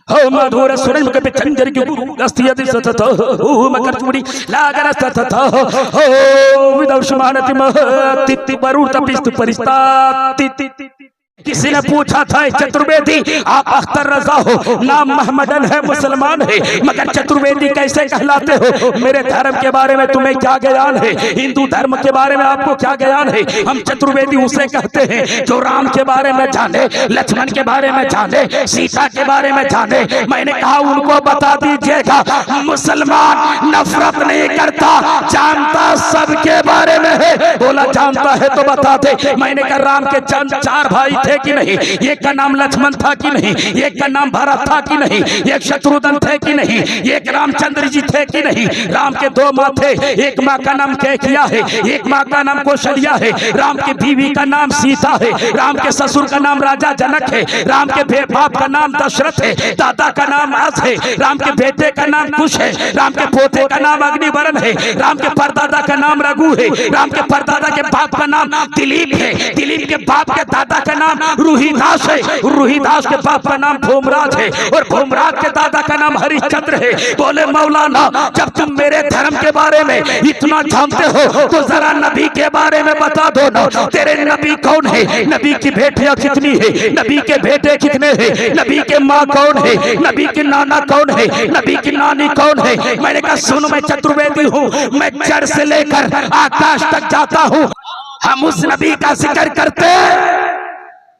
हो मधुर सुरन के चंजर की गस्तियति सतत हो मकर चूड़ी लागर सतत हो विदौषमानति महति बरुण तपिस्त परिस्ता किसी ने पूछा था चतुर्वेदी आप अख्तर रजा हो, नाम मोहम्मदन है, मुसलमान है, मगर चतुर्वेदी कैसे कहलाते हो? मेरे धर्म के बारे में तुम्हें क्या ज्ञान है? हिंदू धर्म के बारे में आपको क्या ज्ञान है? हम चतुर्वेदी उसे कहते हैं जो राम के बारे में जाने, लक्ष्मण के बारे में जाने, सीता के बारे में जाने। मैंने कहा उनको बता दीजिएगा, मुसलमान नफरत नहीं करता, जानता सबके बारे में है। बोला जानता है तो बता दे। मैंने कहा राम के चार भाई थे कि नहीं? एक का नाम लक्ष्मण था कि नहीं? एक का नाम भरत था कि नहीं? एक शत्रुघ्न थे कि नहीं? एक रामचंद्र जी थे कि नहीं? राम के दो माँ थे, एक माँ का नाम कैकेयी है, एक माँ का नाम कौशल्या है। राम की बीवी का नाम सीता है, राम के ससुर का नाम राजा जनक है, राम के बाप का नाम दशरथ है, दादा का नाम अस है, राम के बेटे का नाम कुश है, राम के पोते का नाम अग्निवरण है, राम के परदादा का नाम रघु है, राम के परदादा के बाप का नाम दिलीप है, दिलीप के बाप के दादा का नाम रूहीदास है, रूहीदास के बाप का नाम भूमराज है, और भूमराज के दादा का नाम हरिश्चंद्र है। बोले मौलाना जब तुम मेरे धर्म के बारे में इतना जानते हो तो जरा नबी के बारे में बता दो ना। तेरे नबी कौन है? नबी की बेटियां कितनी है? नबी के बेटे कितने हैं? नबी के माँ कौन है? नबी के नाना कौन है? नबी की नानी कौन है? मैंने कहा सुन, मैं चतुर्वेदी हूँ, मैं जड़ से लेकर आकाश तक जाता हूँ। हम उस नबी का जिक्र करते हैं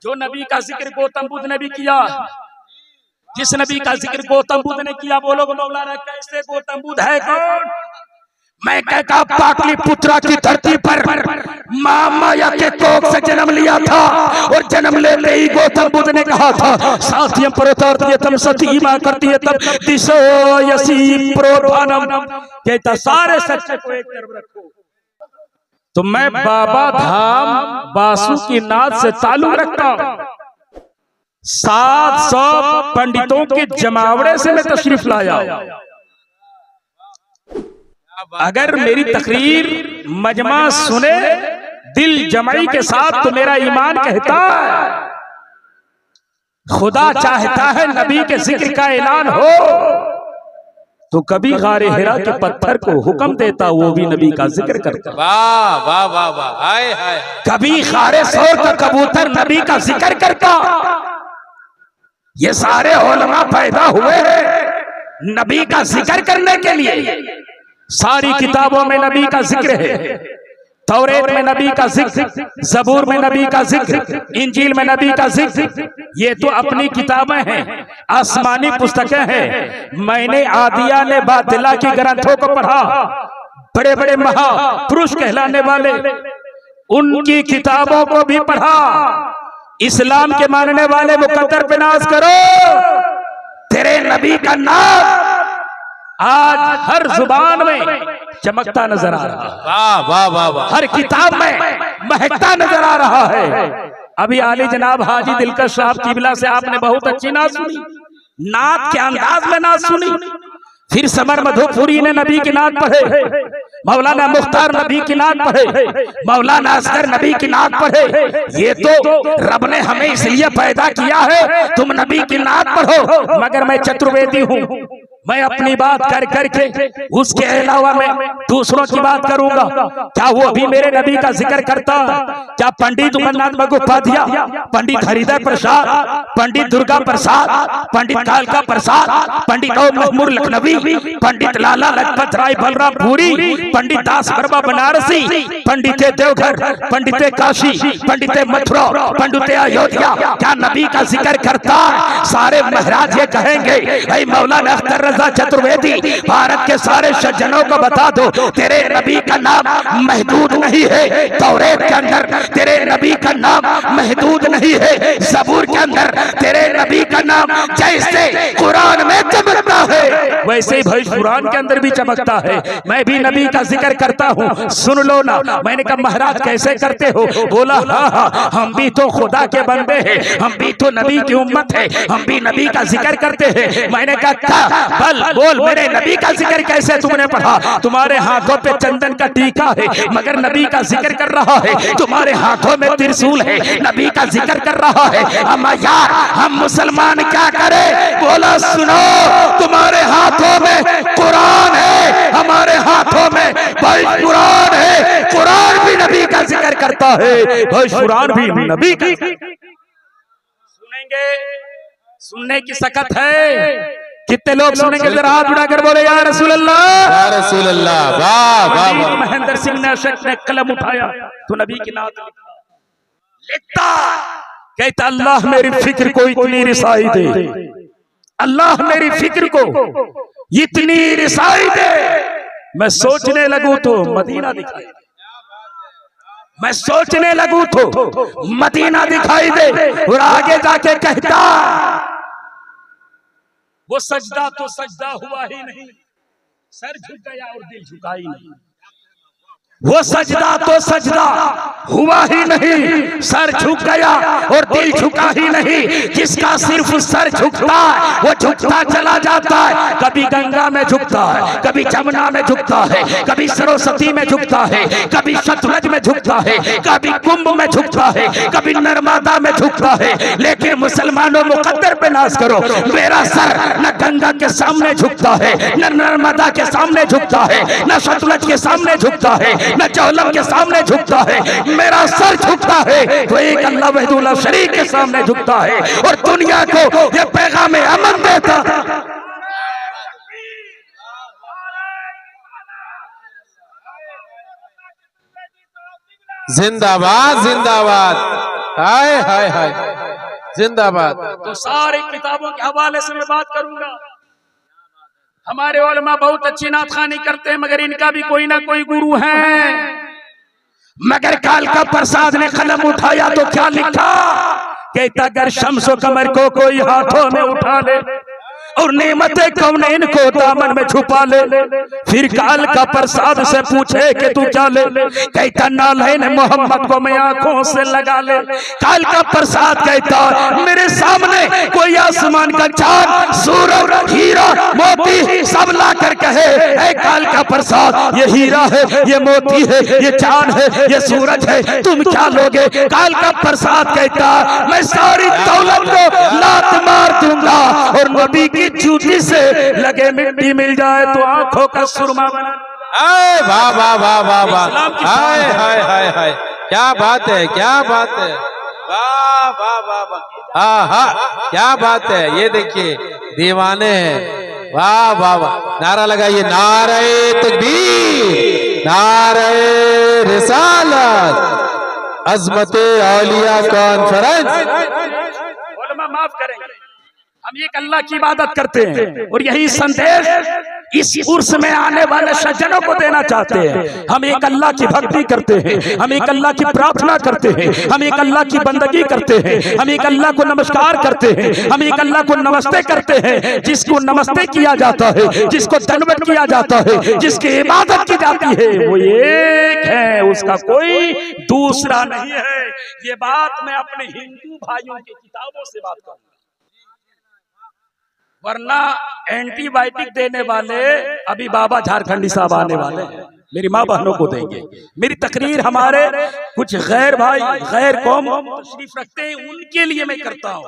जो नबी का जिक्र गौतम बुद्ध ने भी किया। जिस नबी का जिक्र गौतम बुद्ध ने किया, बोलोगे मौलाना कैसे? गौतम बुद्ध है कौन? मैं कहता पाटलिपुत्रा की धरती पर माँ माया के कोख से जन्म लिया था, और जन्म लेते ही गौतम बुद्ध ने कहा था साध्यम प्रोतार्थयतम सती माँ करती तब दिशो यसी प्रोभानम। कहता सारे सच्चे को एक तरफ रखो। तो मैं बाबा धाम बासुकीनाथ से ताल्लुक रखता हूं। 700 पंडितों के जमावड़े से मैं तशरीफ लाया। अगर मेरी तकरीर मजमा सुने दिल जमाई के साथ तो मेरा ईमान कहता है खुदा चाहता है नबी के जिक्र का ऐलान हो, तो कभी गारे हिरा के पत्थर को हुक्म देता, वो भी नबी का जिक्र करता। वाह वाह वाह वाह, हाय हाय। कभी खारे शोर का कबूतर नबी का जिक्र करता। ये सारे उलमा पैदा हुए हैं नबी का जिक्र करने के लिए। सारी किताबों में नबी का जिक्र है। तौरेत में नबी का जिक्र, ज़बूर में नबी का जिक्र, इंजील में नबी का जिक्र। ये तो अपनी किताबें हैं, आसमानी पुस्तकें हैं। मैंने आदिया ने बातिला की ग्रंथों को पढ़ा। बड़े बड़े महापुरुष कहलाने वाले उनकी किताबों को भी पढ़ा। इस्लाम के मानने वाले मुकद्दर पे नाज करो। तेरे नबी का नाम आज हर जुबान में चमकता नजर आ रहा है। वाह वाह वाह वाह। हर किताब में महकता नजर आ रहा है। अभी आली जनाब हाजी दिलकश साहब किबला से आपने बहुत अच्छी नात सुनी, नात के अंदाज में नात सुनी। फिर समर मधुपुरी ने नबी की नात पढ़े, मौलाना मुख्तार नबी की नात पढ़े, मौलाना असगर नबी की नात पढ़े। ये तो रब ने हमें इसलिए पैदा किया है तुम नबी की नात पढ़ो। मगर मैं चतुर्वेदी हूँ, मैं अपनी बात कर करके उसके अलावा मैं दूसरों की बात करूंगा। क्या वो भी मेरे नबी का जिक्र करता? क्या पंडित उमरनाथ बगुपाध्याय, पंडित हरिदय प्रसाद, पंडित दुर्गा प्रसाद, पंडित कालका प्रसाद, पंडित ओम महमूद लखनवी, पंडित लाला लजपत राय बलरामपुरी, पंडित दास वर्मा बनारसी, पंडित देवघर, पंडित काशी, पंडित मथुरा, पंडित अयोध्या, क्या नबी का जिक्र करता? सारे महाराज ये कहेंगे ऐ मौलाना अख्तर रजा चतुर्वेदी, भारत के सारे सज्जनों को बता दो तेरे नबी का नाम महदूद नहीं है। तौरेत के अंदर तेरे नबी का नाम महदूद नहीं है। ज़बूर के अंदर तेरे नबी का नाम जैसे कुरान में चमकता है वैसे ही भाई कुरान के अंदर भी चमकता है। मैं भी नबी का जिक्र करता हूँ, सुन लो ना। मैंने कहा महाराज कैसे करते हो? बोला हाँ हाँ, हम भी तो खुदा के बंदे हैं, हम भी तो नबी की उम्मत है, हम भी नबी का जिक्र करते हैं। मैंने कहा बल बोल मेरे नबी का जिक्र कैसे तुमने पढ़ा? तुम्हारे हाथों पे चंदन का टीका है मगर नबी का जिक्र कर रहा है, तुम्हारे हाथों में त्रिशूल है नबी का जिक्र कर रहा है। अम्मा यार हम मुसलमान क्या करें? बोला सुनो, तुम्हारे हाथों में कुरान है, हमारे हाथों में भाई कुरान है। कुरान भी नबी का जिक्र करता है, भाई कुरान भी नबी का। सुनेंगे, सुनने की सकत है। कितने लोग सुनेंगे? जरा हाथ उठाकर बोले या रसूल अल्लाह, या रसूल अल्लाह। वाह वाह वाह। महेंद्र सिंह ने अशक ने कलम उठाया तो नबी की नात लिखता, कहता अल्लाह मेरी फिक्र को इतनी रिसाई दे, अल्लाह मेरी फिक्र को इतनी रिसाई दे, मैं सोचने लगूं तो मदीना दिखाई दे, मैं सोचने लगूं तो मदीना दिखाई दे। और आगे जाके कहता वो सजदा तो सजदा हुआ ही नहीं, सर झुक गया और दिल झुका ही नहीं। वो सजदा तो सजदा हुआ ही नहीं, सर झुक गया और दिल झुका ही नहीं। जिसका सिर्फ सर झुकता है वो झुकता चला जाता है। कभी गंगा में झुकता है, कभी जमुना में झुकता है, कभी सरस्वती में झुकता है, कभी सतलज में झुकता है, कभी कुंभ में झुकता है, कभी नर्मदा में झुकता है। लेकिन मुसलमानों मुकद्दर पे नाज करो, मेरा सर न गंगा के सामने झुकता है, न नर्मदा के सामने झुकता है, न सतलज के सामने झुकता है, न जहलम के सामने झुकता है। मेरा सर झुकता है तो एक अल्लाह वहदुल्लाह शरीक के सामने झुकता है और दुनिया को यह पैगाम अमन देता। जिंदाबाद जिंदाबाद, हाय हाय हाय, जिंदाबाद। तो सारी किताबों के हवाले से मैं बात करूंगा। हमारे उलमा बहुत अच्छी नातखानी करते हैं, मगर इनका भी कोई ना कोई गुरु है। मगर काल का प्रसाद ने कलम उठाया तो क्या लिखा? कहता अगर शम्सो कमर को कोई हाथों में उठा ले और नेमते कौनैन को दामन में छुपा ले, फिर काल का प्रसाद से पूछे कि तू क्या ले, कहता नालैन मोहम्मद को मैं आंखों से लगा ले। काल का प्रसाद कहता मेरे सामने कोई आसमान का चांद, सूरज, हीरा, मोती सब ला कर कहे ऐ काल का प्रसाद ये हीरा है, ये मोती है, ये चांद है, ये सूरज है, तुम क्या लोगे? काल का प्रसाद कहता मैं सारी दौलत को लात मार दूंगा और नबी की जूती से लगे मिट्टी मिल जाए तो आंखों का सुरमा बना। हाय वाह वाह वाह वाह वाह, हाय हाय हाय हाय, क्या बात है, क्या बात है, वाह वाह वाह वाह, हाँ हाँ क्या बात है। ये देखिए दीवाने हैं, वाह वाह वाह। नारा लगाइए, नारे तकबीर, नारे रिसालत, अज़मते औलिया कॉन्फ्रेंस। माफ करेंगे, हम एक अल्लाह की इबादत करते हैं और यही संदेश इस उर्स में आने वाले सज्जनों को देना चाहते हैं। हम एक अल्लाह की भक्ति करते हैं, हम एक अल्लाह की प्रार्थना करते हैं, हम एक अल्लाह की बंदगी करते हैं, हम एक अल्लाह को नमस्कार करते हैं, हम एक अल्लाह को नमस्ते करते हैं। जिसको नमस्ते किया जाता है, जिसको दंडवत किया जाता है, जिसकी इबादत की जाती है वो एक है, उसका कोई दूसरा नहीं है। ये बात मैं अपने हिंदू भाइयों की किताबों से बात करूंगा, वरना एंटीबायोटिक देने वाले अभी बाबा झारखंडी साहब आने वाले हैं, मेरी माँ बहनों को देंगे। मेरी तकरीर हमारे कुछ गैर भाई गैर कौम तशरीफ रखते हैं उनके लिए मैं करता हूँ,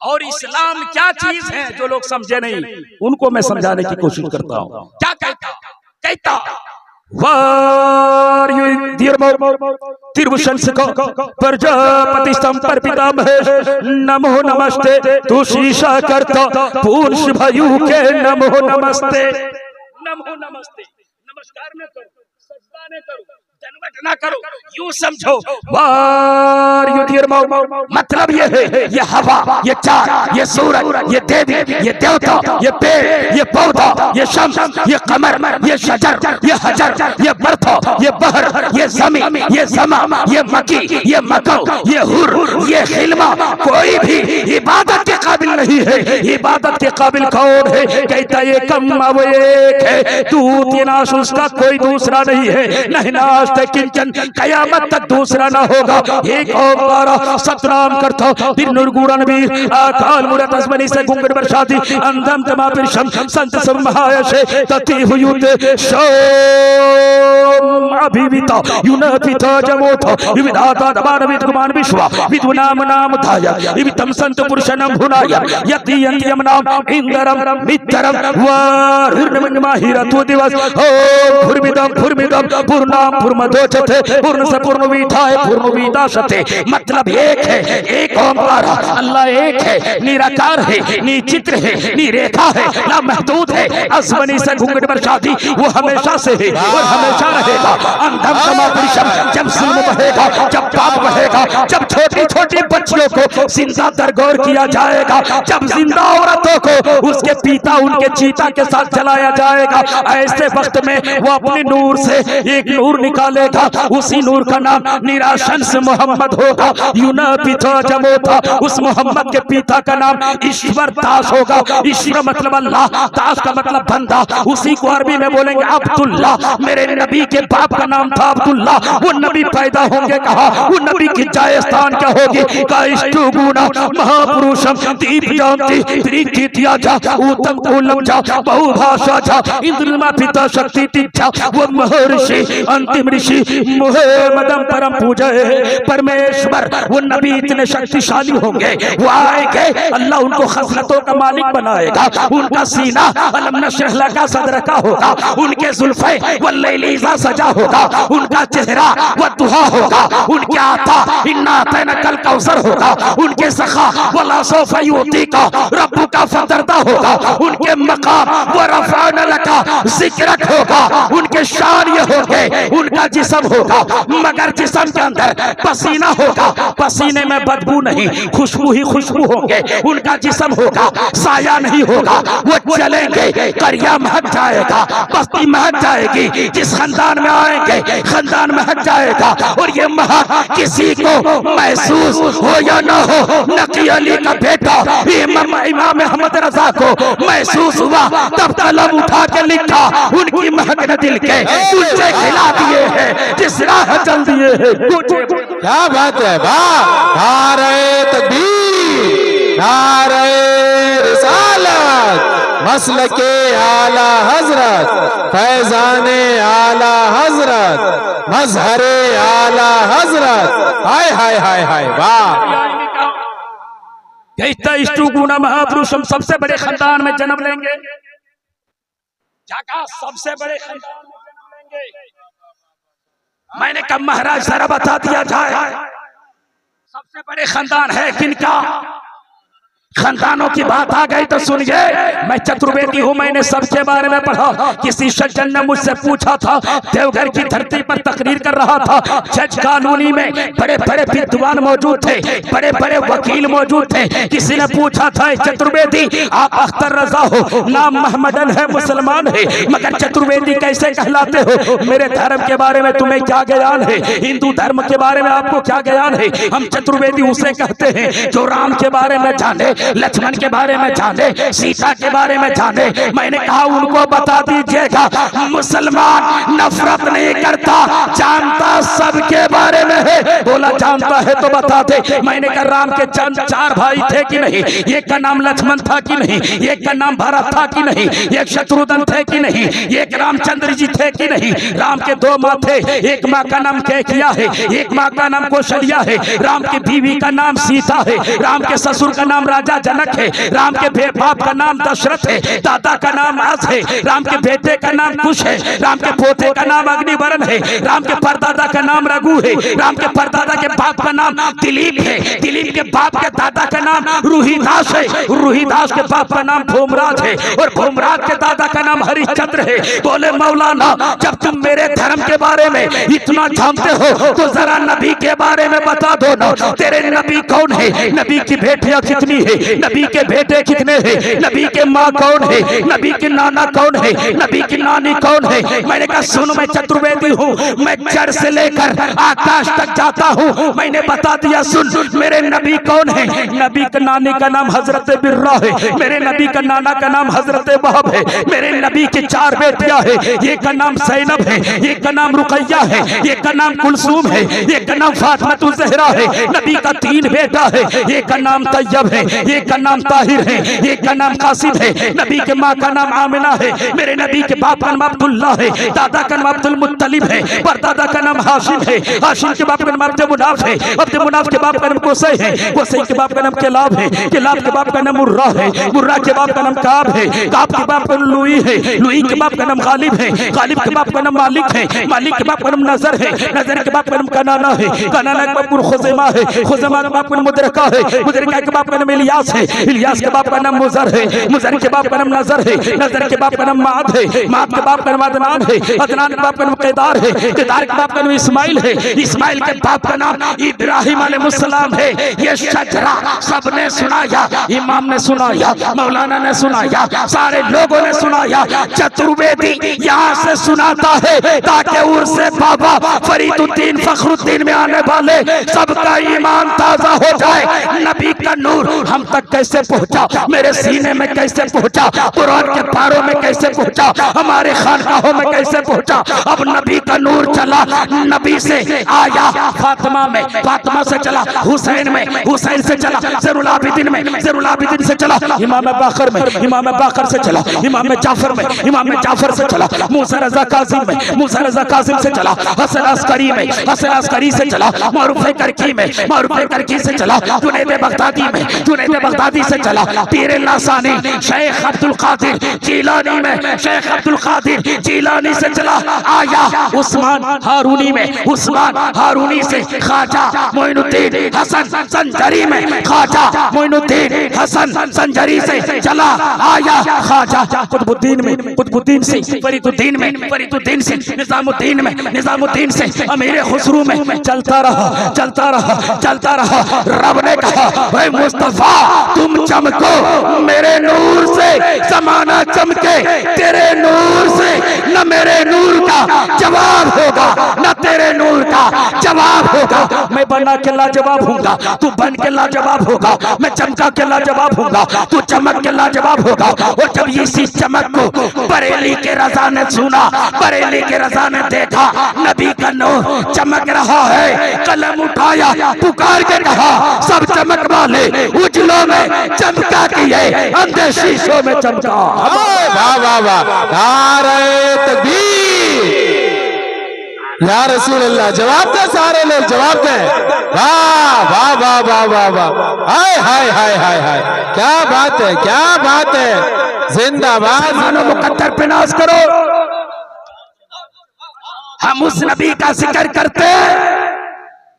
और इस्लाम क्या चीज है जो लोग समझे नहीं उनको मैं समझाने की कोशिश करता हूँ। क्या कहता प्रजापति संपर पिता महेश नमो नमस्ते, तू शीशा करता पुरुष भयु के नमो नमस्ते। नमो नमस्ते, नमस्कार न करो, सजदा न करो, दंडवत न करो, यूं समझो मतलब ये है, ये हवा, ये चांद, ये सूरज, ये देवी, ये देवता, ये पेड़, ये पौधा, ये शम्स, ये कमर, ये शजर, ये हजर, ये बर्फ, ये बहर, ये ज़मीन, ये ज़मा, ये मकी, ये मकौ, ये हुर, ये खिलमा, कोई भी इबादत के काबिल नहीं है। इबादत के काबिल कौन है? कहता ये कम वो एक है, तू तीनाश उसका कोई दूसरा नहीं है, नहीं नाश नास्ते किंचन, कयामत तक दूसरा ना होगा। एक ओंकार सतनाम करता फिर नुरगुड़ा नबी अकाल मूरत अजमनी से गुंगड़ बरसाती अंधम तमा फिर शम संत सब महायशे तति हुयुत शोम अभिविता युनपिता जमोता विविधाता दबानवित कुमान विश्वा विदुनाम नाम धाया विवितम संत पुरुषनम भुनाया यति यंत्यम नाम इंदरम मित्रम वाहिरतु दिवस भूर्मिदम पूर्णाम पूर्णदोचते पूर्ण से पूर्ण विधाय पूर्ण विदाशते। मतलब एक है, एक ओंकार अल्लाह एक है, निराकार है, निचित्र है, निरेखा है, ना महदूद है। अजमनी से घूंघट बरसाती वो हमेशा से है और हमेशा रहेगा। अंधम तमा पुरुषम जब जुल्म बहेगा, जब पाप बहेगा, जब छोटी छोटी बच्चियों को जिंदा दरगोर किया जाएगा, जब जिंदा औरतों को उसके पिता उनके चीता के साथ जलाया जाएगा, ऐसे वक्त में वो अपने नूर से एक नूर निकालेगा। उसी नूर का नाम निराशंस मोहम्मद होगा। यूना पिता जमोता उस मोहम्मद के पिता का नाम ईश्वर दास होगा। ईश्वर मतलब अल्लाह, दास का मतलब बंदा। उसी को अरबी में बोलेंगे अब्दुल्ला। मेरे नबी के बाप का नाम था अब्दुल्ला। वो नबी पैदा होंगे कहा, वो नबी की जाए स्थान क्या होगी? काइष्टुगुना महापुरुषम दीप जानती प्रीति तिया जा उत्तम कुलम जा बहुभाषा जा इंद्रमा पिता शक्ति तिच्छा वो महर्षि अंतिम ऋषि मुहे मदम परम पूजय परमेश्वर। वो नबी इतने शक्तिशाली होंगे, वो आएंगे, अल्लाह उनको खसलतों का मालिक बनाएगा। उनका सीना अलम नशरह लका सदर का होगा, उनके जुल्फे वल्लैली इज़ा सजा होगा, उनका चेहरा व दुहा होगा, उनके आता इन्ना अतैना कल कौसर होगा, उनके सखा वला सौफा युतीका रब्बुका फतरदा होगा, उनके मकाम व रफ़अना लका जिक्रक होगा, उनके शान ये होंगे, उनका जिस्म होगा मगर जिस्म के अंदर पसीना होगा, पसीने में बदबू नहीं, खुशबू ही खुशबू होंगे। उनका जिस्म होगा, साया नहीं होगा, वो चलेंगे, करिया महक जाएगा, बस्ती महक जाएगी, जिस खानदान में आएंगे खानदान महक जाएगा। और ये महक किसी को महसूस हो या ना हो, नकी अली का बेटा इमाम अहमद रजा को महसूस हुआ, तब कलम उठा के लिखा, उनकी महक ने दिल के कुल्चे खिला दिए हैं, जिस राह चल दिए हैं। क्या बात है, वाह! नारे तकबीर, नारे रिसालत, मसलके आला हजरत, फैजाने आला हजरत, मजहरे आला हजरत। हाय हाय हाय हाय, वाह! गुना महापुरुष हम सबसे बड़े खानदान में जन्म लेंगे, सबसे बड़े खानदान में जन्म लेंगे। मैंने कहा महाराज जरा बता दिया जाए सबसे बड़े खानदान है किनका? खानदानों की बात आ गई तो सुनिए, मैं चतुर्वेदी हूँ, मैंने सबके बारे में पढ़ा। किसी सज्जन ने मुझसे पूछा था, देवघर की धरती पर तकरीर कर रहा था, जज कॉलोनी में बड़े बड़े विद्वान मौजूद थे, बड़े बड़े वकील मौजूद थे। किसी ने पूछा था, चतुर्वेदी आप अख्तर रजा हो, नाम मोहम्मदन है, मुसलमान है, मगर चतुर्वेदी कैसे कहलाते हो? मेरे धर्म के बारे में तुम्हें क्या ज्ञान है? हिंदू धर्म के बारे में आपको क्या ज्ञान है? हम चतुर्वेदी उसे कहते हैं जो राम के बारे में जाने, लक्ष्मण के बारे में जाने, सीता के बारे में जाने। मैंने कहा उनको बता दीजिएगा, मुसलमान नफरत नहीं करता, जानता सबके बारे में है। बोला जानता है तो बता दे। मैंने कहा राम के चार भाई थे कि नहीं? एक का नाम लक्ष्मण था कि नहीं? एक का नाम भरत था कि नहीं? एक शत्रुघ्न थे कि नहीं? एक रामचंद्र जी थे कि नहीं? राम के दो माँ थे, एक माँ का नाम कैकेयी है, एक माँ का नाम कौशल्या है। राम की बीवी का नाम सीता है, राम के ससुर का नाम राजा जनक है, राम के बाप का नाम दशरथ है, दादा का नाम आज है, राम के बेटे का नाम कुश है, राम के पोते का नाम अग्निवरण है, राम के परदादा का नाम रघु है, राम के परदादा के बाप का नाम दिलीप है, दिलीप के बाप के दादा का नाम रूहीदास है, रूहीदास के बाप का नाम भूमराज है, और भूमराज के दादा का नाम हरिश्चंद्र है। बोले मौलाना जब तुम मेरे धर्म के बारे में इतना जानते हो तो जरा नबी के बारे में बता दो ना, तेरे नबी कौन है? नबी की बेटियां कितनी है? नबी के बेटे कितने हैं, नबी के माँ कौन है, नबी के नाना कौन है, नबी की नानी कौन है। मैंने कहा सुन, मैं चतुर्वेदी हूँ, मैं जड़ से लेकर आकाश तक जाता हूँ। मैंने बता दिया सुन मेरे नबी कौन है। नबी का नानी का नाम हजरत बिर्रा है, मेरे नबी का नाना का नाम हजरत वहब है, मेरे नबी की 4 बेटियां है, एक का नाम ज़ैनब है, एक का नाम रुकैया है, एक का नाम कुलसूम है, एक का नाम फातिमा ज़हरा है। नबी का 3 बेटा है, एक का नाम तैयब है, एक का नाम ताहिर है, एक का नाम कासिम है। नबी के माँ का नाम आमिना है, मेरे नबी के बाप का नाम अब्दुल्ला है, दादा का नाम अब्दुल मुत्तलिब है, परदादा का नाम हाशिम है, हाशिम के बाप का नाम अब्द मुनाफ है, अब्द मुनाफ के बाप का नाम कुसै है, कुसै के बाप का नाम किलाब है, किलाब के बाप का नाम मुर्रा है, मुर्रा के बाप का नाम काब है, काब के बाप का नाम लुई है, लुई के बाप का नाम गालिब है, गालिब के बाप का नाम मालिक है, मालिक के बाप का नाम नजर है, नजर के बाप का नाम कनाना है, कनाना के बाप का नाम खुज़ैमा है, खुज़ैमा के बाप का नाम मुदरका है, मुदरका के बाप का नाम इलियास है, इलियास के बाप का नाम मुजर है, मुजर के बाप का नाम नजर है, नजर के बाप का नाम माद है, माद के बाप का नाम अदनान है, अदनान के बाप का नाम केदार है, केदार के बाप का नाम इस्माइल है, इस्माइल के बाप का नाम इब्राहिम अलैहिस्सलाम है। ये शजरा सबने सुनाया, इमाम ने सुनाया, मौलाना ने सुनाया, सारे लोगों ने सुनाया। चतुर्वेदी यहाँ से सुनाता है ताकि उर्से बाबा फरीदुद्दीन फखरुद्दीन में आने वाले सबका ईमान ताजा हो जाए। नबी का नूर हम तक कैसे पहुँचा, मेरे सीने में कैसे पहुँचा, कुरान के पारों में कैसे पहुँचा, हमारे खानकाहों में कैसे पहुँचा। अब नबी का नूर चला, नबी से आया फातिमा में, फातिमा से चला हुसैन में, हुसैन से चला ज़ैनुल आबिदीन में, ज़ैनुल आबिदीन से चला इमाम बाकर में, इमाम बाकर से चला इमाम जाफर में, इमाम जाफर से चला मूसा रज़ा काज़िम में, मूसा रज़ा काज़िम से चला हसन अस्करी में, हसन अस्करी से चला मारूफ करकी में, मारूफ करकी से चला जुनैद बगदादी में, जुनैद बगदादी से चला पीर लासानी शेख अब्दुल कादिर जीलानी में, शेख अब्दुल कादिर जीलानी से चला आया उस्मान हारूनी में, उस्मान हारूनी से ख्वाजा मोइनुद्दीन हसन संजरी में, ख्वाजा मोइनुद्दीन हसन संजरी से चला आया ख्वाजा कुतुबुद्दीन में, कुतुबुद्दीन से फरीदुद्दीन में, फरीदुद्दीन से निजामुद्दीन में, निजामुद्दीन से अमीर खुसरू में। चलता रहा चलता रहा चलता रहा। रब ने कहा भाई मुस्तफा तुम चमको मेरे नूर से, जमाना चमके तेरे नूर से, न मेरे नूर का जवाब होगा न तेरे नूर का जवाब होगा। मैं बना के लाजवाब होगा, तू बन के लाजवाब होगा, मैं चमका के लाजवाब होगा, तू चमक के लाजवाब होगा। और जब इसी चमक को बरेली के रजा ने सुना, बरेली के रजा ने देखा नबी का नूर चमक रहा है, कलम उठाया पुकार के कहा सब चमक वाले उजलों में चमका किए, अंधे शीशों में चमका। वाह वाह वाह, नारे तकबीर या रसूल अल्लाह। जवाब दे सारे लोग, जवाब दे। वाह वाह वाह वाह वाह वाह, हाय हाय हाय हाय हाय, क्या बात है, क्या बात है। जिंदाबाद। मानो मुकद्दर पे नाज करो। हम उस नबी का जिक्र करते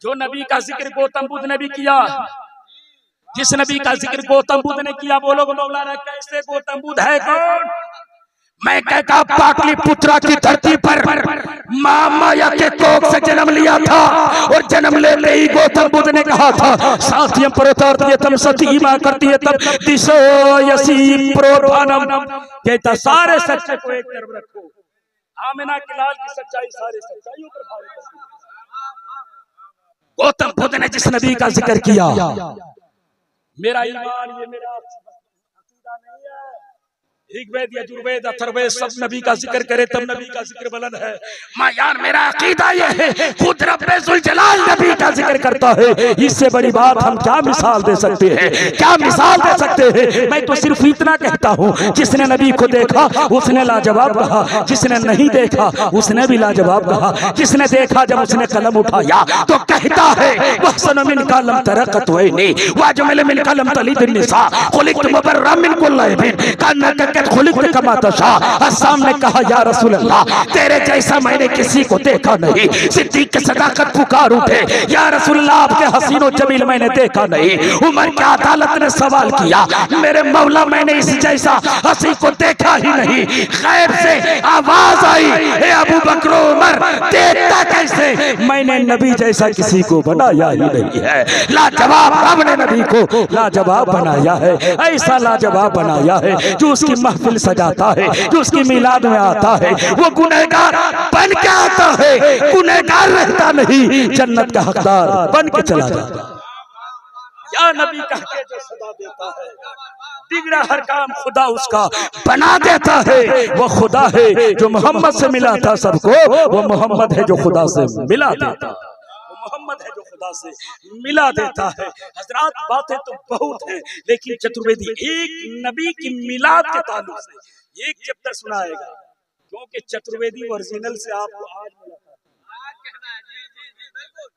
जो नबी का जिक्र गौतम बुद्ध ने भी किया, जिस नबी का जिक्र गौतम बुद्ध ने किया। बोलो मौलाना कैसे गौतम बुद्ध है कौन? मैं कहता पाटलिपुत्रा की धरती पर मां माया के कोख से जन्म लिया था, और जन्म लेते ही गौतम बुद्ध ने कहा था साथियम प्रोतार्थयतम सतीमा करतीयतम दिशो यसी प्रोधानम। कहता सारे सच्चे को एक तरफ रखो, आमिना के लाल की सच्चाई सारे सच्चाइयों पर भारी करती है। गौतम बुद्ध ने जिस नबी का जिक्र किया, मेरा ईमान ये मेरा अकीदा नहीं है। ऋग्वेद यजुर्वेद अथर्ववेद सब नबी का जिक्र करे तब नबी का जिक्र बुलंद है। मां यार मेरा अकीदा ये है, खुद रब्बे जुल जलाल नबी का जिक्र करता है। इससे बड़ी बात हम क्या मिसाल दे सकते हैं, क्या मिसाल दे सकते हैं। मैं तो सिर्फ इतना कहता हूँ, जिसने नबी को देखा उसने लाजवाब कहा, जिसने नहीं देखा उसने भी लाजवाब कहा। जिसने देखा जब उसने कलम उठाया तो कहता है वहसन मिन कलम तरकत वैनी वाजमल मिन कलम तलिद निसा खुलिकत मुबर्रम मिन कुल्ल ऐबिन कान्ना इन्नका खुलिक़्ता कमा तशा। सामने कहा या रसूल अल्लाह, तेरे जैसा मैंने किसी को देखा नहीं। सिद्दीक के सदाकत पुकार उठे, या रसूल अल्लाह, आपके हसीनो जमील मैंने देखा नहीं। उमर की अदालत ने सवाल किया, मेरे मौला, मैंने इस जैसा हसी को देखा ही नहीं। गैब से आवाज आई, हे अबू बकर उमर, देखता कैसे? मैंने नबी जैसा किसी को बनाया ही नहीं है। लाजवाब रब ने नबी को लाजवाब बनाया है, ऐसा लाजवाब बनाया है जो उसकी महफिल सजाता है, जो उसकी मिलाद में आता है, वो गुनहगार बन के आता है, गुनहगार रहता नहीं, जन्नत का हकदार बन के चला जाता है। या नबी कह के जो सदा देता है, बिगड़ा हर काम खुदा उसका बना देता है। वो खुदा है जो मोहम्मद से मिला था सबको, वो मोहम्मद है जो खुदा से मिला देता, वो मोहम्मद है जो खुदा से मिला देता है। हजरात, बातें तो बहुत हैं, लेकिन चतुर्वेदी एक नबी की मिलाद के ताल्लुक से एक चैप्टर सुनाएगा, क्योंकि चतुर्वेदी ओरिजिनल से आपको आज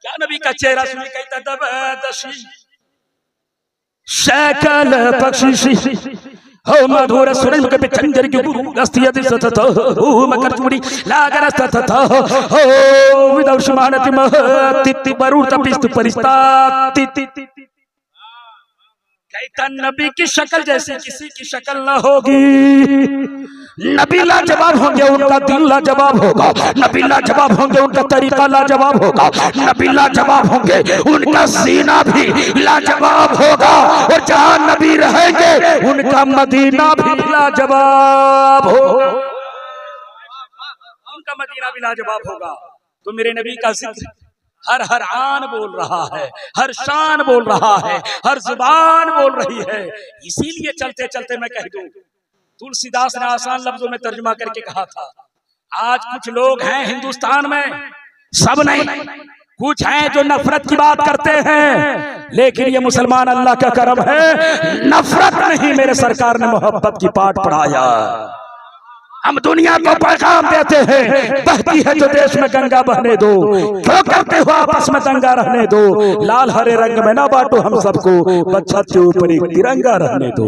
क्या नबी का चेहरा सुन कहता दबदशी शक्ल बख्शिशी हो मधुर सुरन के चंजर की गुरु गस्तियत सतत हो मकर चूड़ी लागर सतत हो विदौशमानति महति बरूर तपिस्त परिस्ता कहता नबी की शक्ल जैसी किसी की शक्ल न होगी। नबी लाजवाब होंगे, उनका दिल लाजवाब होगा। नबी लाजवाब होंगे, उनका तरीका लाजवाब होगा। नबी लाजवाब होंगे, उनका सीना भी लाजवाब होगा। और जहां नबी रहेंगे, उनका मदीना भी लाजवाब होगा, उनका मदीना भी लाजवाब होगा। तो मेरे नबी का जिक्र हर हर आन बोल रहा है, हर शान बोल रहा है, हर जुबान बोल रही है। इसीलिए चलते चलते मैं कह दूं, तुलसीदास ने आसान लफ्जों में तर्जुमा करके कहा था, आज कुछ लोग हैं हिंदुस्तान में, सब नहीं, कुछ हैं जो नफरत की बात करते हैं, लेकिन ये मुसलमान अल्लाह का करम है, नफरत नहीं, मेरे सरकार ने मोहब्बत की पाठ पढ़ाया। हम दुनिया को पैगाम देते हैं, बहती है जो देश में गंगा बहने दो, क्यों करते हो आपस में दंगा रहने दो, लाल हरे रंग में ना बांटो हम सबको, बच्छत के ऊपर एक तिरंगा रहने दो,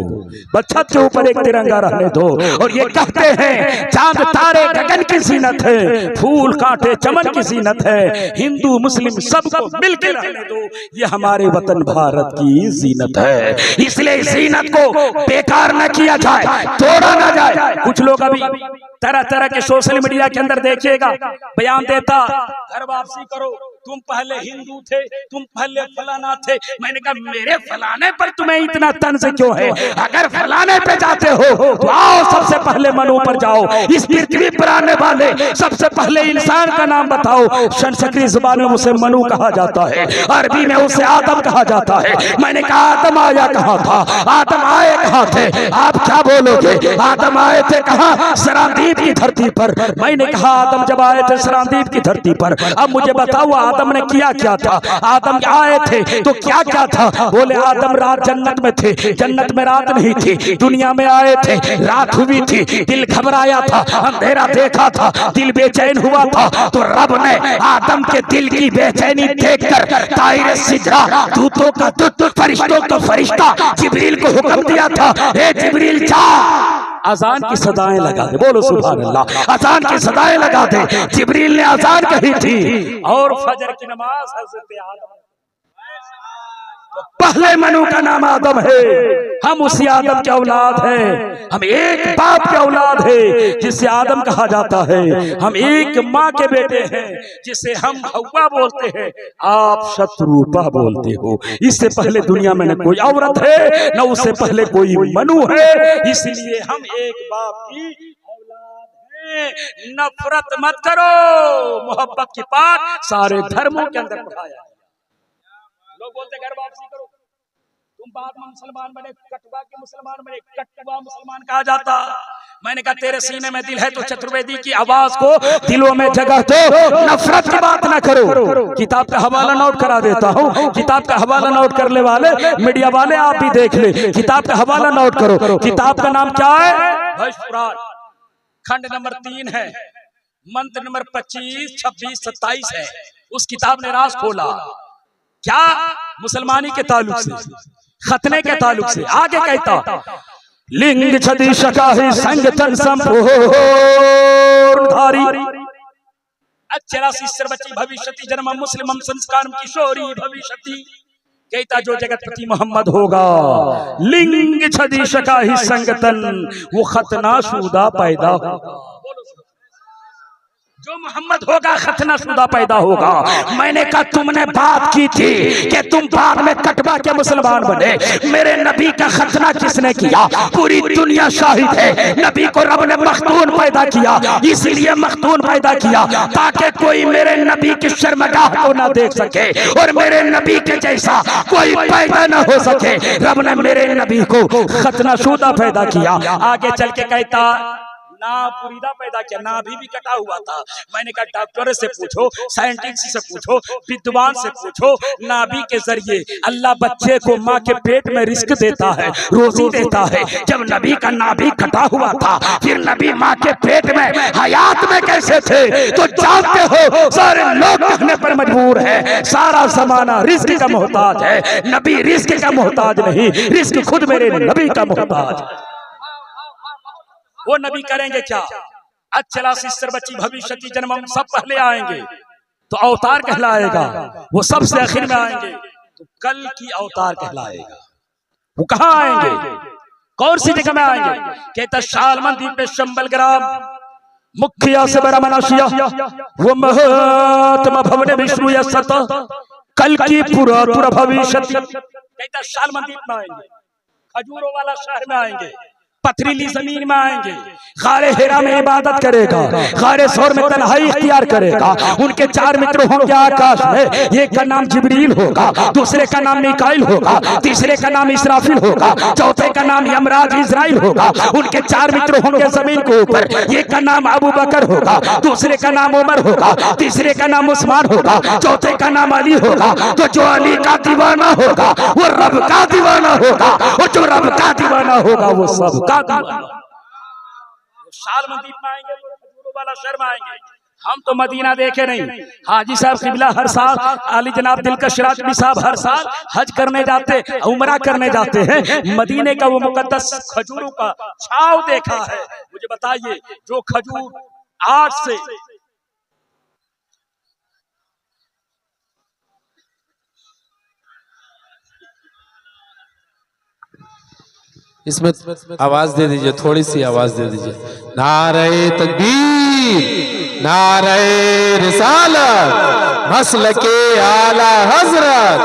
बच्छत के ऊपर एक तिरंगा रहने दो। और ये कहते हैं चांद तारे गगन की जीनत है, फूल कांटे चमन की जीनत है, हिंदू मुस्लिम सबको मिलकर रहने दो, ये हमारे वतन भारत की जीनत है। इसलिए जीनत को बेकार न किया जाए, तोड़ा न जाए। कुछ लोग अभी तरह तरह के सोशल मीडिया के अंदर देखिएगा, बयान देता, घर वापसी करो, तुम पहले हिंदू थे, तुम पहले फलाना थे। मैंने कहा मेरे फलाने पर तुम्हें इतना तंज क्यों है? अगर फलाने पे जाते हो तो आओ सबसे पहले मनु पर जाओ। इस पृथ्वी पर आने वाले सबसे पहले इंसान का नाम बताओ। संस्कृत जुबान में उसे मनु कहा जाता है, अरबी में उसे आदम कहा जाता है। मैंने कहा आदम आया कहाँ था? आदम आए कहाँ थे? आप क्या बोलोगे? आदम आए थे कहाँ? सरांदीप की धरती पर। मैंने कहा आदम जब आए थे सरांदीप की धरती पर, अब मुझे बताओ आदम ने किया क्या था? आदम आए थे तो क्या क्या था? बोले आदम रात जन्नत में थे, जन्नत में रात नहीं थी, दुनिया में आए थे, रात हुई थी, दिल घबराया था, अंधेरा देखा था, दिल बेचैन हुआ था, तो रब ने आदम के दिल की बेचैनी देखकर ताइरे सिजरा, दूतों का दूत, फरिश्तों का फरिश्ता जिब्रील को हुक्म दिया था, ए जिब्रील जा अजान की सदाएं लगा दे। बोलो सुभान अल्लाह। अजान की सदाएं लगा दे। जिब्रील ने अजान कही थी और फजर की नमाज हजरत आदम, तो पहले मनु का नाम आदम है। हम उसी आदम के औलाद हैं, हम एक बाप के औलाद हैं जिसे आदम कहा जाता है। हम एक माँ के बेटे हैं जिसे हम हव्वा बोलते हैं, आप शत्रुपा बोलते हो। इससे पहले दुनिया में न कोई औरत है, न उससे पहले कोई मनु है, इसलिए हम एक बाप की औलाद हैं। नफरत मत करो, मोहब्बत की बात सारे धर्मों के अंदर पढ़ाया। लोग बोलते घर वापसी करो, तुम बाद में मुसलमान बने, कटवा के मुसलमान बने, कटवा मुसलमान कहा जाता। मैंने कहा तेरे सीने में दिल है तो चतुर्वेदी की आवाज को दिलों में जगह दो, नफरत की बात ना करो। किताब का हवाला नोट करा देता हूँ, किताब का हवाला नोट करने वाले मीडिया वाले आप भी देख ले, किताब का हवाला नोट करो। किताब का नाम क्या है? भविष्य पुराण, खंड नंबर 3 है, मंत्र नंबर 25, 26, 27 है। उस किताब ने राज खोला क्या? मुसलमानी के ताल्लुक से, खतने के ताल्लुक से। आगे कहता लिंग छदि शकाहि संगठन संपूर्णधारी अक्षरासी सर्वचि भविष्यति जन्म मुस्लिमम संस्कारम किशोरी भविष्यति कहता जो जगतपति मोहम्मद होगा लिंग छदि शकाहि संगठन वो खतना शुदा पैदा होगा। जो मोहम्मद होगा खतना शुदा पैदा होगा। मैंने कहा तुमने बात की थी कि तुम बाद में कटवा के मुसलमान बने, मेरे नबी का खतना किसने किया? पूरी दुनिया शाहिद है। नबी को रब ने मखतून पैदा किया, इसलिए मखतून पैदा किया ताकि कोई मेरे नबी की शर्मगाह को ना देख सके और मेरे नबी के जैसा कोई पैदा ना हो सके। रब ने मेरे नबी को खतना शुदा पैदा किया। आगे चल के कहता ना पुरीदा पैदा किया, ना भी कटा हुआ था। मैंने कहा डॉक्टर से पूछो, साइंटिस्ट से पूछो, विद्वान से पूछो। नाभि के जरिए अल्लाह बच्चे को माँ के पेट में रिस्क देता है, रोजी देता है। जब नबी का नाभि कटा हुआ था फिर नबी माँ के पेट में हयात में कैसे थे? तो जानते हो सारे लोग कहने पर मजबूर है सारा जमाना रिस्क का मोहताज है। नबी रिस्क का मोहताज नहीं, रिस्क खुद मेरे नबी का मोहताज। वो नबी करेंगे क्या? अचला सिस्टर बच्ची भविष्यति जन्मम सब पहले आएंगे तो अवतार कहलाएगा, वो सबसे आखिर में आएंगे तो कल की अवतार कहलाएगा। वो कहाँ आएंगे, कौन सी जगह में आएंगे? कहता शालमन द्वीप पे शंबल ग्राम मुखिया से बड़ा मनाशिया वो महात्मा भवन विष्णु या सत कल की पूरा भविष्यति। कहता शालमन द्वीप में आएंगे, खजूरों वाला शहर में आएंगे, पथरीली जमीन में आएंगे, गारे हेरा में इबादत करेगा, गारे सौर में तन्हाई इख्तियार करेगा। उनके चार मित्र होंगे आकाश में, एक का नाम जिब्रील होगा, दूसरे का नाम मिकाइल होगा, तीसरे का नाम इसराफिल होगा, चौथे का नाम यमराज इजराइल होगा। उनके चार मित्र होंगे जमीन के ऊपर, एक का नाम अबू बकर होगा, दूसरे का नाम उमर होगा, तीसरे का नाम उस्मान होगा, चौथे का नाम अली होगा। तो जो अली का दीवाना होगा वो रब का दीवाना होगा, और जो रब का दीवाना होगा वो सब शालमन द्वीप में आएंगे, खजूरों वाला शहर में आएंगे। हम तो मदीना देखे नहीं। हाजी साहब किबला हर साल, आली जनाब दिलकश राजवी साहब हर साल हज करने जाते, उमरा करने जाते हैं। मदीने का वो मुकद्दस खजूरों का छाव देखा है। मुझे बताइए जो खजूर आज से इसमें आवाज दे दीजिए, थोड़ी सी आवाज दे दीजिए। नारे तकबीर, नारे रिसालत, मसलके आला हजरत,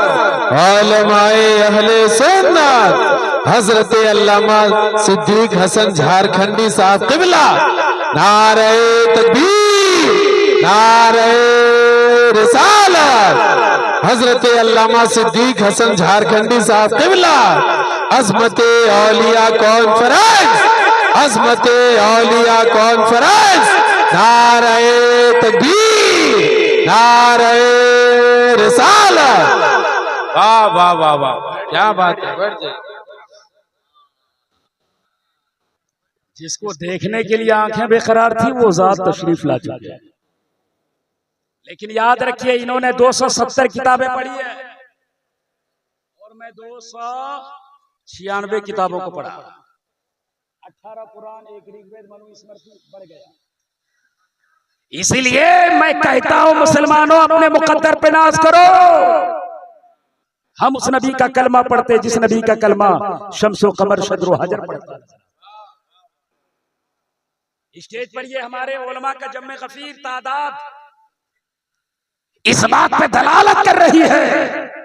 उलमाए अहले सुन्नत, हजरत अल्लामा सिद्दीक हसन झारखंडी साहब किबला। नारे तकबीर, नारे रिसालत, हजरत अल्लामा सिद्दीक हसन झारखंडी साहब किबला। अज़मत औलिया कॉन्फ्रेंस, अज़मत औलिया कॉन्फ्रेंस। नारे तकबीर, नारे रिसालत। वाह वाह वाह वाह, क्या बात है। बैठ जाइए। जिसको देखने के लिए आंखें बेकरार थी वो जात तशरीफ ला चुके हैं। लेकिन याद रखिए इन्होंने 270 किताबें पढ़ी है और मैं 296 किताबों को पढ़ा। 18 कुरान, एक ऋग्वेद, मनु, स्मृति बढ़ गया। इसीलिए मैं कहता हूं मुसलमानों अपने मुकद्दर पे नाज करो। हम उस नबी का कलमा पढ़ते जिस नबी का कलमा शम्सो कमर शद्रो हजर पढ़ता। स्टेज पर ये हमारे उलमा का जम्मे गफीर तादाद इस बात पे दलालत कर रही है।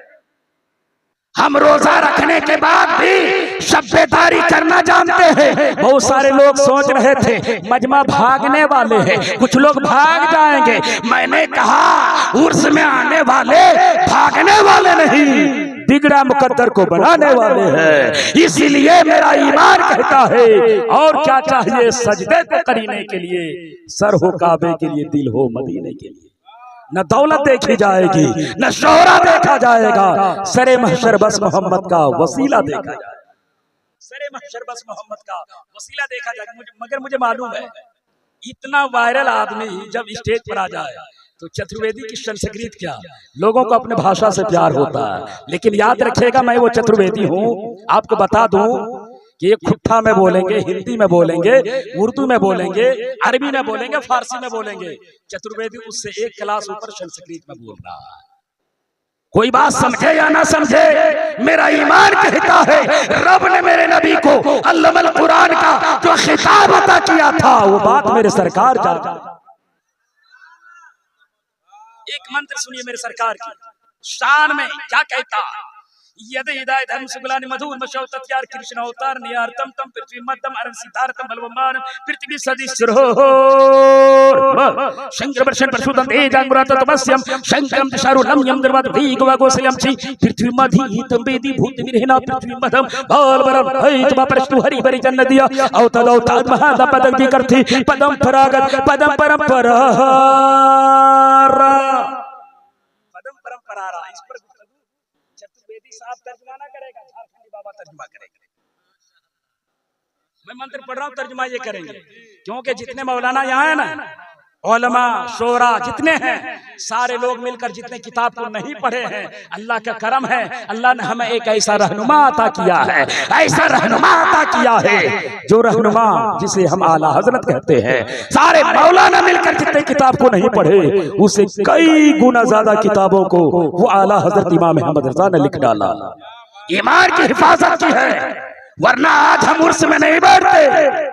हम रोजा रखने के बाद भी शब्बेदारी करना जानते हैं। बहुत सारे लोग सोच रहे थे मजमा भागने वाले हैं, कुछ लोग भाग जाएंगे। मैंने कहा उर्स में आने वाले भागने वाले नहीं, बिगड़ा मुकद्दर को बनाने वाले हैं। इसीलिए मेरा ईमान कहता है और क्या चाहिए सजदे को करीने के लिए, सर हो काबे के लिए, दिल हो मदीने के लिए। न दौलत देखी जाएगी, न शोहरा देखा जाएगा, सरे महशर बस मोहम्मद का वसीला देखा जाएगा। सरे महशर बस मोहम्मद का वसीला देखा जाएगा। मगर मुझे मालूम है इतना वायरल आदमी जब स्टेज पर आ जाए तो चतुर्वेदी की संस्कृत क्या, लोगों को अपने भाषा से प्यार होता है। लेकिन याद रखिएगा मैं वो चतुर्वेदी हूँ। आपको बता दूं कि ये खुट्टा में बोलेंगे, हिंदी में बोलेंगे, उर्दू में बोलेंगे, अरबी में बोलेंगे, फारसी में बोलेंगे। चतुर्वेदी उससे एक क्लास ऊपर संस्कृत में बोल रहा है। कोई बात समझे या ना समझे, मेरा ईमान कहता है रब ने मेरे नबी को अल्लामल कुरान का जो खिताब अता किया था वो बात मेरे सरकार जानता। एक मंत्र सुनिए मेरे सरकार की शान में क्या कहता। यद हिदायत धर्म सुगलानि मधुर मशौ तत्यार कृष्ण अवतार नियारतम तम पृथ्वी मध्यम अरन सिद्धार्थम बलवमान पृथ्वी सदिश्रो शंकर वर्षण परशुदं तेजांगुरात तपस्यम शंकरम दिशारुलम यम दर्वाद भीगवा गोसलम छी पृथ्वी मधी तम वेदी भूत विरहना पृथ्वी मध्यम बाल बरम है तुम परशु हरि बरि जन दिया अवतद अवतार महादा पदक भी करती पदम परागत पदम परंपरा इस पर चतुर्वेदी साहब तर्जुमा करेगा, झारखंडी बाबा तर्जुमा करेगा। मैं मंत्र पढ़ रहा हूँ, तर्जुमा ये करेंगे, क्योंकि जितने मौलाना यहाँ है ना, उलमा शोरा जितने हैं, सारे लोग मिलकर जितने किताब को नहीं पढ़े हैं, अल्लाह का करम है, अल्लाह ने हमें एक ऐसा रहनुमा अता किया है, ऐसा रहनुमा अता किया है जो रहनुमा जिसे हम आला हजरत कहते हैं। सारे मौलाना मिलकर जितने किताब को नहीं पढ़े उसे कई गुना ज्यादा किताबों को वो आला हजरत इमाम अहमद रजा ने लिख डाला। ईमान की हिफाजत की है, वरना आज हम उर्स में नहीं बैठते,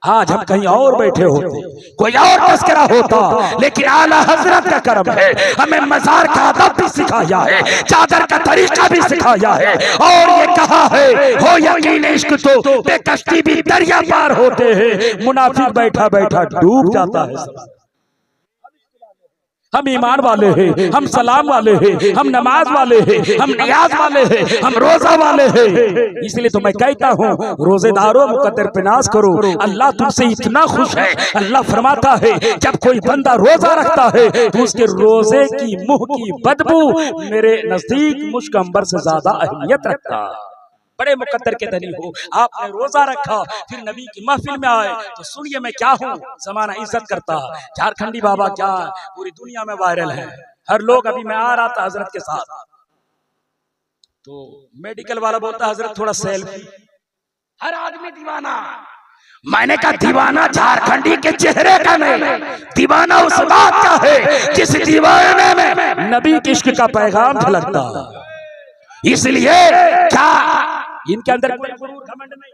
आज हम कहीं और बैठे होते, कोई और तस्करा होता, लेकिन आला हजरत का करम है, हमें मजार का अदब भी सिखाया है, चादर का तरीका भी सिखाया है, और ये कहा है हो यकीन इश्क तो बेकश्ती भी दरिया पार होते हैं। मुनाफिक बैठा बैठा डूब जाता है। हम ईमान वाले हैं, हम सलाम वाले हैं, हम नमाज वाले हैं, हम नियाज वाले हैं, हम रोजा वाले हैं। इसलिए तो मैं कहता हूँ रोजेदारों मुकद्दर पे नाज करो, अल्लाह तुमसे इतना खुश है। अल्लाह फरमाता है जब कोई बंदा रोजा रखता है तो उसके रोजे की मुंह की बदबू मेरे नजदीक मुश्क अंबर से ज्यादा अहमियत रखता। बड़े मुकद्दर के धनी हो, आपने रोजा रखा, फिर नबी की महफिल में आए तो सुनिए मैं क्या हूँ, जमाना इज्जत करता। झारखंडी बाबा क्या पूरी दुनिया में वायरल है, हर लोग। अभी मैं आ रहा था हजरत के साथ, तो मेडिकल वाला बोलता हजरत थोड़ा सेल्फी, हर आदमी दीवाना। मैंने कहा दीवाना झारखंडी के चेहरे का नहीं, दीवाना उस बात का है जिस दीवाने में नबी के इश्क का पैगाम झलकता। इसलिए क्या इनके अंदर कोई गुरूर घमंड नहीं,